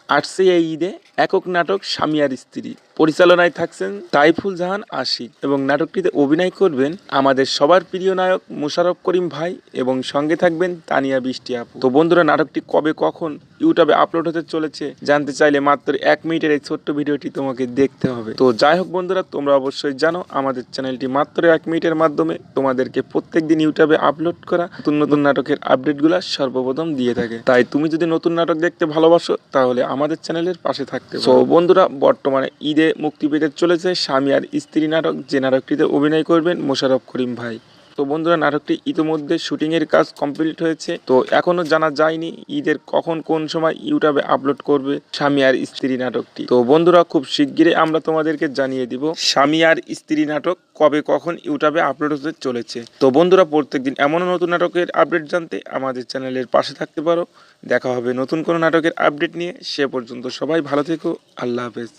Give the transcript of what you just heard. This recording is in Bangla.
আসছে এই ঈদে একক নাটক স্বামী আর স্ত্রী। পরিচালনায় থাকছেন তাইফুল জাহান আশিক এবং নাটকটিতে অভিনয় করবেন আমাদের সবার প্রিয় নায়ক মোশাররফ করিম ভাই এবং সঙ্গে থাকবেন তানিয়া বৃষ্টি আপু। তো বন্ধুরা, নাটকটি কবে কখন ইউটিউবে আপলোড হতে চলেছে জানতে চাইলে মাত্র 1 মিনিটের এই ছোট্ট ভিডিওটি তোমাকে দেখতে হবে। তো যাই হোক বন্ধুরা, তোমরা অবশ্যই জানো আমাদের চ্যানেলটি মাত্র 1 মিনিটের মাধ্যমে তোমাদেরকে প্রত্যেকদিন ইউটিউবে আপলোড করা নতুন নতুন নাটকের আপডেটগুলো সর্বপ্রথম দিয়ে থাকে। তাই তুমি যদি নতুন নাটক দেখতে ভালোবাসো তাহলে আমাদের চ্যানেলের পাশে থাকতে পারো। তো বন্ধুরা, বর্তমানে ঈদে মুক্তি পেতে চলেছে স্বামী আর স্ত্রী নাটক, যে নাটকটিতে অভিনয় করবেন মোশাররফ করিম ভাই। তো বন্ধুরা, নাটকটি ইতিমধ্যে শুটিং এর কাজ কমপ্লিট হয়েছে। তো এখনো জানা যায়নি ঈদের কখন কোন সময় ইউটিউবে আপলোড করবে স্বামী আর স্ত্রী নাটকটি। তো বন্ধুরা, খুব শিগগিরই আমরা তোমাদেরকে জানিয়ে দিব স্বামী আর স্ত্রী নাটক কবে কখন ইউটিউবে আপলোড হতে চলেছে। তো বন্ধুরা, প্রত্যেকদিন এমন নতুন নাটকের আপডেট জানতে আমাদের চ্যানেলের পাশে থাকতে পারো। দেখা হবে নতুন কোনো নাটকের আপডেট নিয়ে। সে পর্যন্ত সবাই ভালো থেকো। আল্লাহ হাফেজ।